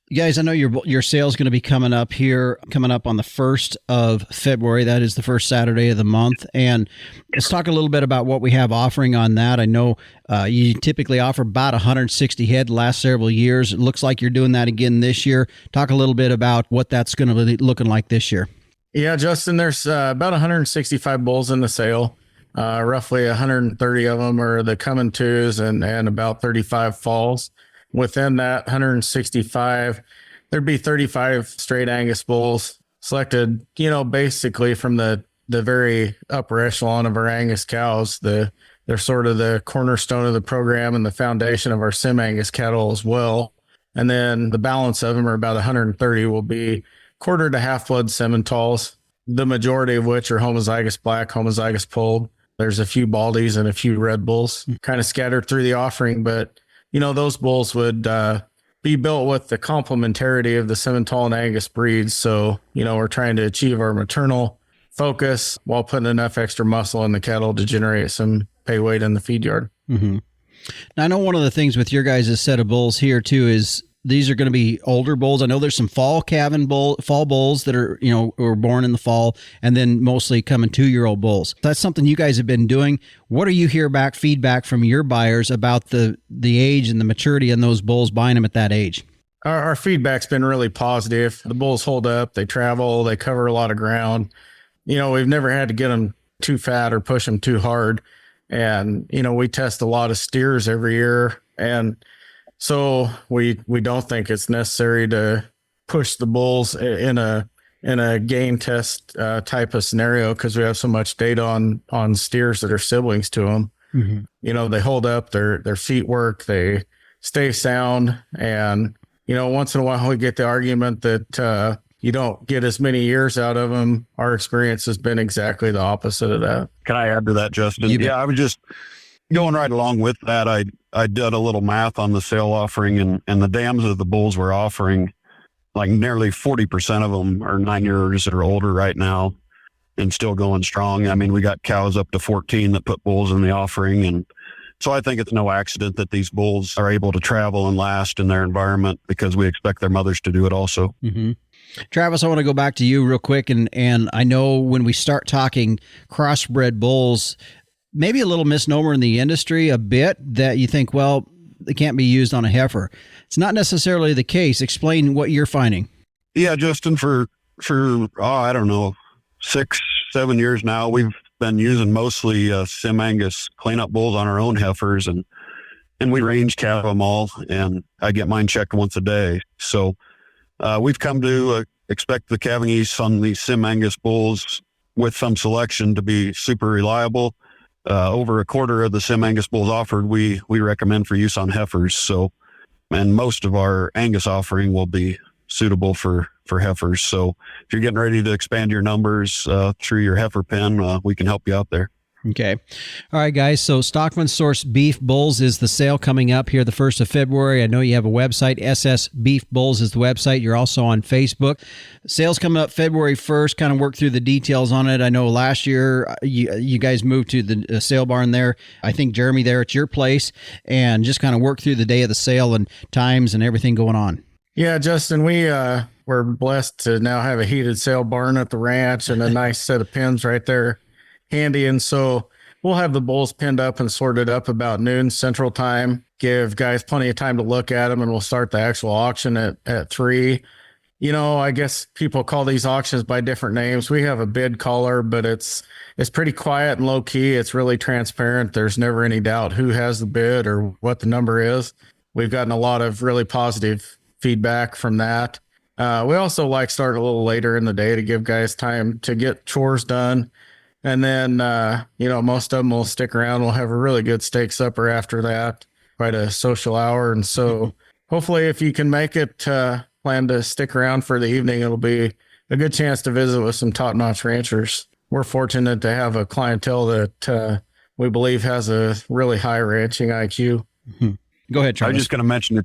You guys, I know your sale is going to be coming up on the 1st of February. That is the first Saturday of the month. And let's talk a little bit about what we have offering on that. I know you typically offer about 160 head the last several years. It looks like you're doing that again this year. Talk a little bit about what that's going to be looking like this year. Yeah, Justin, there's about 165 bulls in the sale. Roughly 130 of them are the coming twos and about 35 falls. Within that 165, there'd be 35 straight Angus bulls selected, basically from the very upper echelon of our Angus cows. They're sort of the cornerstone of the program and the foundation of our Sim Angus cattle as well. And then the balance of them are about 130 will be quarter to half blood Simmentals, the majority of which are homozygous black, homozygous pulled. There's a few Baldies and a few Red Bulls kind of scattered through the offering, but those bulls would be built with the complementarity of the Simmental and Angus breeds. So, we're trying to achieve our maternal focus while putting enough extra muscle in the cattle to generate some pay weight in the feed yard. Mm-hmm. Now, I know one of the things with your guys' set of bulls here too is these are going to be older bulls. I know there's some fall bulls that are, were born in the fall, and then mostly coming 2-year-old bulls. That's something you guys have been doing. What do you hear feedback from your buyers about the age and the maturity in those bulls, buying them at that age? Our feedback's been really positive. The bulls hold up, they travel, they cover a lot of ground. We've never had to get them too fat or push them too hard. And, we test a lot of steers every year, and so we don't think it's necessary to push the bulls in a gain test type of scenario because we have so much data on steers that are siblings to them. Mm-hmm. They hold up, their feet work, they stay sound, and once in a while we get the argument that you don't get as many years out of them. Our experience has been exactly the opposite of that. Can I add to that, Justin? Yeah, I was just going right along with that. I did a little math on the sale offering, and the dams of the bulls we're offering, like nearly 40% of them are 9 years or older right now and still going strong. I mean, we got cows up to 14 that put bulls in the offering. And so I think it's no accident that these bulls are able to travel and last in their environment because we expect their mothers to do it also. Mm-hmm. Travis, I want to go back to you real quick. And I know when we start talking crossbred bulls, maybe a little misnomer in the industry a bit that you think, well, they can't be used on a heifer. It's not necessarily the case. Explain what you're finding. Yeah, Justin, for I don't know, 6-7 years now, we've been using mostly Sim Angus cleanup bulls on our own heifers, and we range calve them all, and I get mine checked once a day. So we've come to expect the calving yeast on these Sim Angus bulls with some selection to be super reliable. Over a quarter of the Sim Angus bulls offered, we recommend for use on heifers. So, and most of our Angus offering will be suitable for heifers. So if you're getting ready to expand your numbers through your heifer pen, we can help you out there. Okay. All right, guys. So Stockman Source Beef Bulls is the sale coming up here the 1st of February. I know you have a website. SS Beef Bulls is the website. You're also on Facebook. Sales coming up February 1st. Kind of work through the details on it. I know last year you guys moved to the sale barn there. I think, Jeremy, there at your place, and just kind of work through the day of the sale and times and everything going on. Yeah, Justin, we're blessed to now have a heated sale barn at the ranch and a nice set of pens right there handy. And so we'll have the bulls pinned up and sorted up about noon Central Time, give guys plenty of time to look at them, and we'll start the actual auction at 3. I guess people call these auctions by different names. We have a bid caller, but it's pretty quiet and low key. It's really transparent. There's never any doubt who has the bid or what the number is. We've gotten a lot of really positive feedback from that. We also like starting a little later in the day to give guys time to get chores done. And then, most of them will stick around. We'll have a really good steak supper after that, quite a social hour. And so hopefully if you can make it, plan to stick around for the evening, it'll be a good chance to visit with some top-notch ranchers. We're fortunate to have a clientele that we believe has a really high ranching IQ. Mm-hmm. Go ahead, Travis. I was just going to mention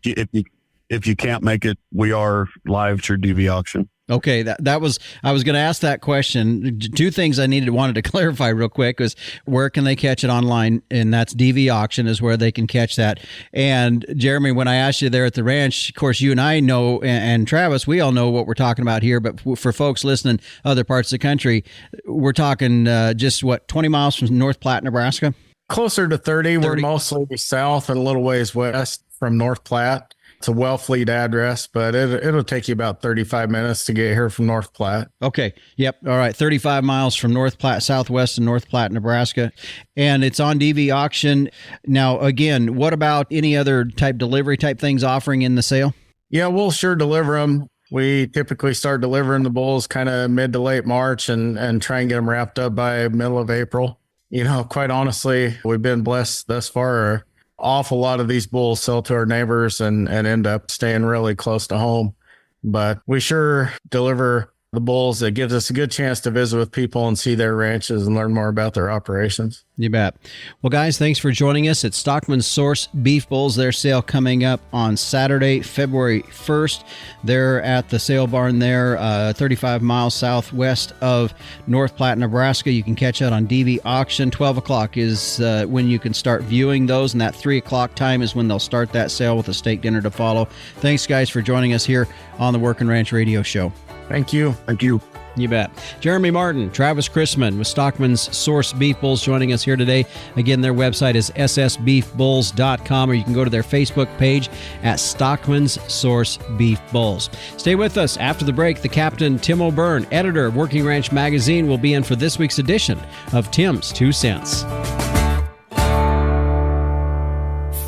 if you can't make it, we are live through DV auction. Okay, that was, I was going to ask that question. Two things I wanted to clarify real quick was where can they catch it online? And that's DV Auction is where they can catch that. And Jeremy, when I asked you there at the ranch, of course, you and I know, and Travis, we all know what we're talking about here. But for folks listening other parts of the country, we're talking just 20 miles from North Platte, Nebraska? Closer to 30. We're mostly south and a little ways west from North Platte. It's a Wellfleet address, but it'll take you about 35 minutes to get here from North Platte. Okay. Yep. All right. 35 miles from North Platte, southwest of North Platte, Nebraska. And it's on DV Auction. Now, again, what about any other type delivery type things offering in the sale? Yeah, we'll sure deliver them. We typically start delivering the bulls kind of mid to late March and try and get them wrapped up by middle of April. You know, quite honestly, we've been blessed thus far. Awful lot of these bulls sell to our neighbors and end up staying really close to home. But we sure deliver the bulls. It gives us a good chance to visit with people and see their ranches and learn more about their operations. You bet. Well, guys, thanks for joining us at Stockman Source Beef Bulls. Their sale coming up on Saturday, February 1st. They're at the sale barn there, 35 miles southwest of North Platte, Nebraska. You can catch that on DV Auction. 12 o'clock is when you can start viewing those, and that 3 o'clock time is when they'll start that sale with a steak dinner to follow. Thanks, guys, for joining us here on the Working Ranch Radio Show. Thank you. Thank you. You bet. Jeremy Martin, Travis Chrisman with Stockman's Source Beef Bulls joining us here today. Again, their website is ssbeefbulls.com, or you can go to their Facebook page at Stockman's Source Beef Bulls. Stay with us. After the break, the Captain Tim O'Byrne, editor of Working Ranch Magazine, will be in for this week's edition of Tim's 2 Cents.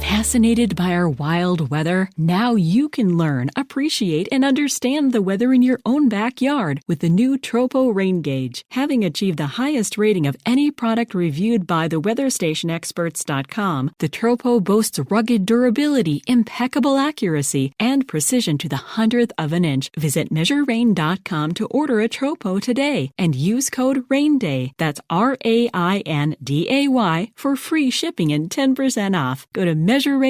Fascinated by our wild weather? Now you can learn, appreciate, and understand the weather in your own backyard with the new Tropo Rain Gauge. Having achieved the highest rating of any product reviewed by the WeatherStationExperts.com, the Tropo boasts rugged durability, impeccable accuracy, and precision to the 100th of an inch. Visit MeasureRain.com to order a Tropo today and use code RAINDAY, that's RAINDAY, for free shipping and 10% off. Go to MeasureRain.com.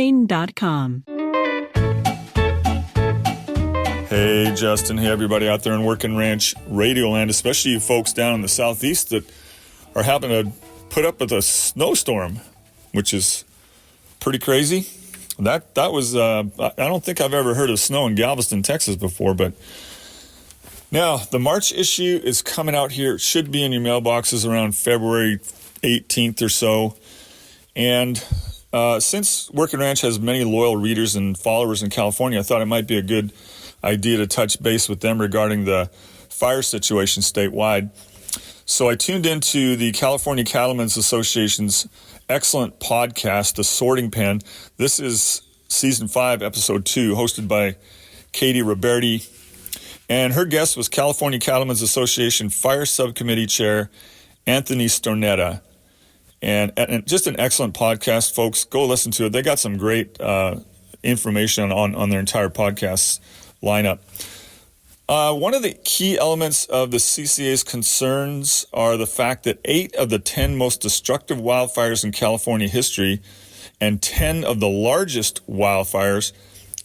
Hey, Justin. Hey, everybody out there in Working Ranch Radio Land, especially you folks down in the southeast that are happening to put up with a snowstorm, which is pretty crazy. That was, I don't think I've ever heard of snow in Galveston, Texas before, but now the March issue is coming out here. It should be in your mailboxes around February 18th or so. And since Working Ranch has many loyal readers and followers in California, I thought it might be a good idea to touch base with them regarding the fire situation statewide. So I tuned into the California Cattlemen's Association's excellent podcast, The Sorting Pen. This is Season 5, Episode 2, hosted by Katie Roberti. And her guest was California Cattlemen's Association Fire Subcommittee Chair Anthony Stornetta. And just an excellent podcast, folks. Go listen to it. They got some great information on their entire podcast lineup. One of the key elements of the CCA's concerns are the fact that 8 of the 10 most destructive wildfires in California history and 10 of the largest wildfires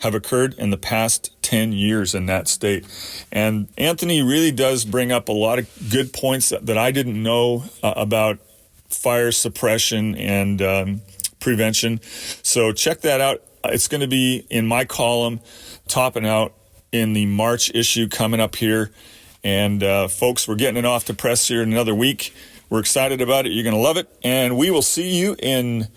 have occurred in the past 10 years in that state. And Anthony really does bring up a lot of good points that I didn't know about fire suppression and prevention. So check that out. It's going to be in my column, topping out in the March issue coming up here. And folks, we're getting it off to press here in another week. We're excited about it. You're going to love it. And we will see you in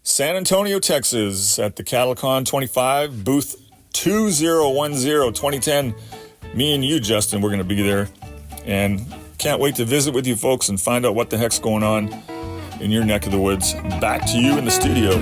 San Antonio, Texas at the CattleCon 25, booth 2010 2010. Me and you, Justin, we're going to be there. And can't wait to visit with you folks and find out what the heck's going on in your neck of the woods. Back to you in the studio.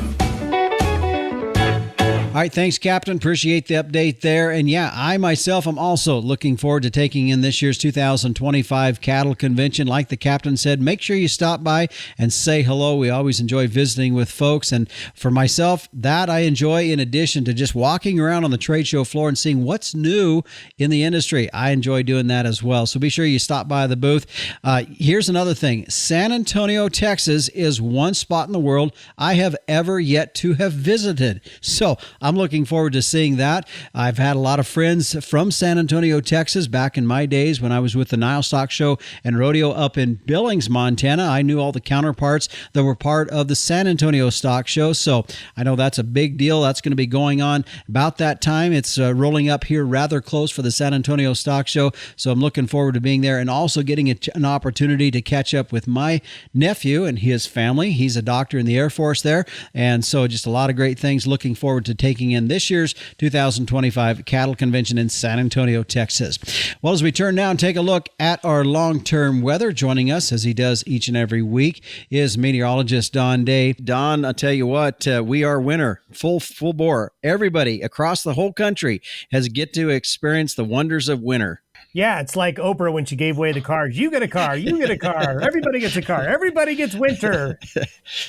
All right, thanks, Captain. Appreciate the update there. And yeah, I myself am also looking forward to taking in this year's 2025 Cattle Convention. Like the Captain said, make sure you stop by and say hello. We always enjoy visiting with folks. And for myself, that I enjoy in addition to just walking around on the trade show floor and seeing what's new in the industry. I enjoy doing that as well. So be sure you stop by the booth. Here's another thing. San Antonio, Texas is one spot in the world I have ever yet to have visited. So I'm looking forward to seeing that. I've had a lot of friends from San Antonio, Texas, back in my days when I was with the livestock show and rodeo up in Billings, Montana. I knew all the counterparts that were part of the San Antonio Stock Show, so I know that's a big deal. That's going to be going on about that time. It's rolling up here rather close for the San Antonio Stock Show, so I'm looking forward to being there and also getting an opportunity to catch up with my nephew and his family. He's a doctor in the Air Force there, and so just a lot of great things. Looking forward to taking in this year's 2025 Cattle Convention in San Antonio, Texas. Well, as we turn now and take a look at our long-term weather, joining us as he does each and every week is meteorologist Don Day. Don, I'll tell you what, we are winter, full bore. Everybody across the whole country has get to experience the wonders of winter. Yeah, it's like Oprah when she gave away the cars. You get a car, you get a car, everybody gets a car, everybody gets winter.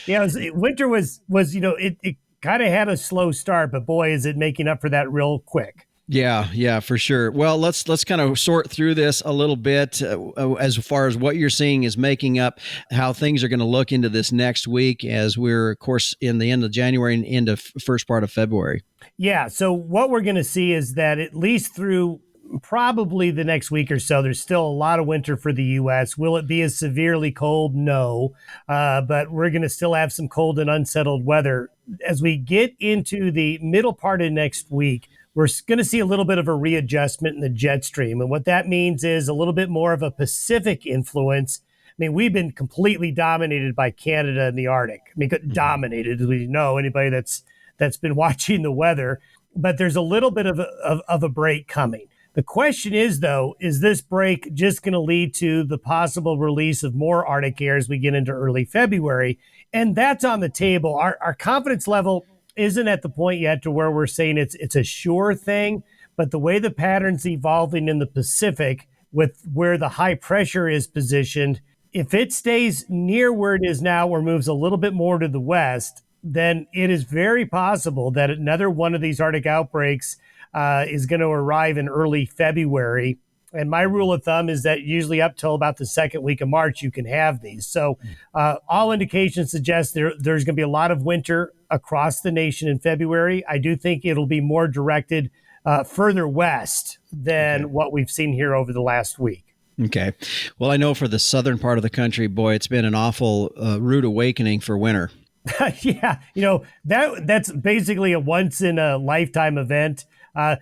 Winter was it kind of had a slow start, but boy, is it making up for that real quick. Yeah, for sure. Well, let's kind of sort through this a little bit as far as what you're seeing is making up how things are going to look into this next week as we're, of course, in the end of January and into first part of February. Yeah, so what we're going to see is that at least through probably the next week or so, there's still a lot of winter for the U.S. Will it be as severely cold? No, but we're going to still have some cold and unsettled weather. As we get into the middle part of next week, we're going to see a little bit of a readjustment in the jet stream. And what that means is a little bit more of a Pacific influence. I mean, we've been completely dominated by Canada and the Arctic. I mean, dominated, as we know, anybody that's been watching the weather. But there's a little bit of a break coming. The question is, though, is this break just going to lead to the possible release of more Arctic air as we get into early February? And that's on the table. Our confidence level isn't at the point yet to where we're saying it's a sure thing, but the way the pattern's evolving in the Pacific with where the high pressure is positioned, if it stays near where it is now or moves a little bit more to the west, then it is very possible that another one of these Arctic outbreaks is going to arrive in early February. And my rule of thumb is that usually up till about the second week of March, you can have these. So all indications suggest there's going to be a lot of winter across the nation in February. I do think it'll be more directed further west than what we've seen here over the last week. Okay. Well, I know for the southern part of the country, boy, it's been an awful rude awakening for winter. Yeah. That's basically a once in a lifetime event. Our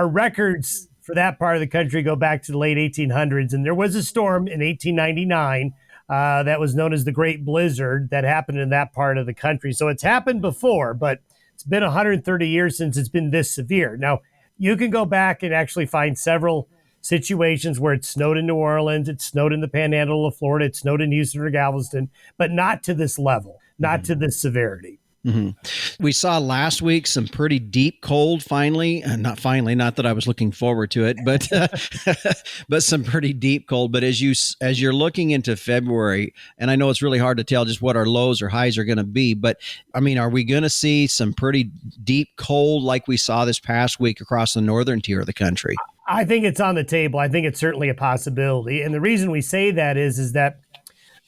records for that part of the country go back to the late 1800s. And there was a storm in 1899 that was known as the Great Blizzard that happened in that part of the country. So it's happened before, but it's been 130 years since it's been this severe. Now, you can go back and actually find several situations where it snowed in New Orleans, it snowed in the panhandle of Florida, it snowed in Houston or Galveston, but not to this level, not to this severity. Mm-hmm. We saw last week some pretty deep cold not that I was looking forward to it, but but some pretty deep cold. But as you're looking into February, and I know it's really hard to tell just what our lows or highs are going to be, but I mean, are we going to see some pretty deep cold like we saw this past week across the northern tier of the country? I think it's on the table. I think it's certainly a possibility. And the reason we say that is that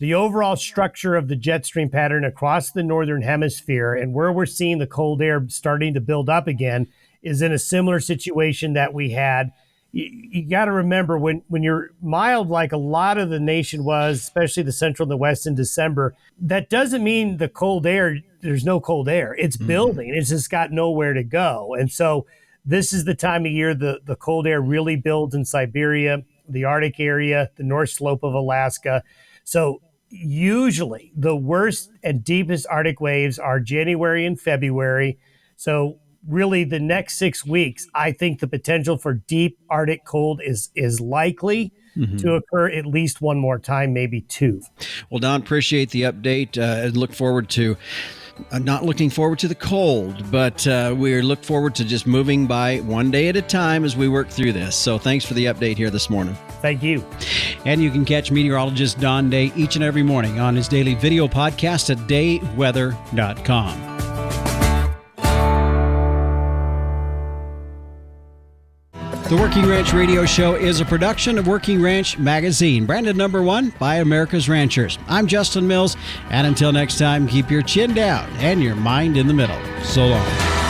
the overall structure of the jet stream pattern across the northern hemisphere and where we're seeing the cold air starting to build up again is in a similar situation that we had. You got to remember when you're mild like a lot of the nation was, especially the central and the west in December, that doesn't mean the cold air, there's no cold air. It's building. It's just got nowhere to go. And so this is the time of year the cold air really builds in Siberia, the Arctic area, the north slope of Alaska. So usually the worst and deepest Arctic waves are January and February. So really the next 6 weeks, I think the potential for deep Arctic cold is likely to occur at least one more time, maybe two. Well, Don, appreciate the update. Look forward to not looking forward to the cold, but we look forward to just moving by one day at a time as we work through this. So thanks for the update here this morning. Thank you. And you can catch meteorologist Don Day each and every morning on his daily video podcast at dayweather.com. The Working Ranch Radio Show is a production of Working Ranch Magazine, branded #1 by America's Ranchers. I'm Justin Mills, and until next time, keep your chin down and your mind in the middle. So long.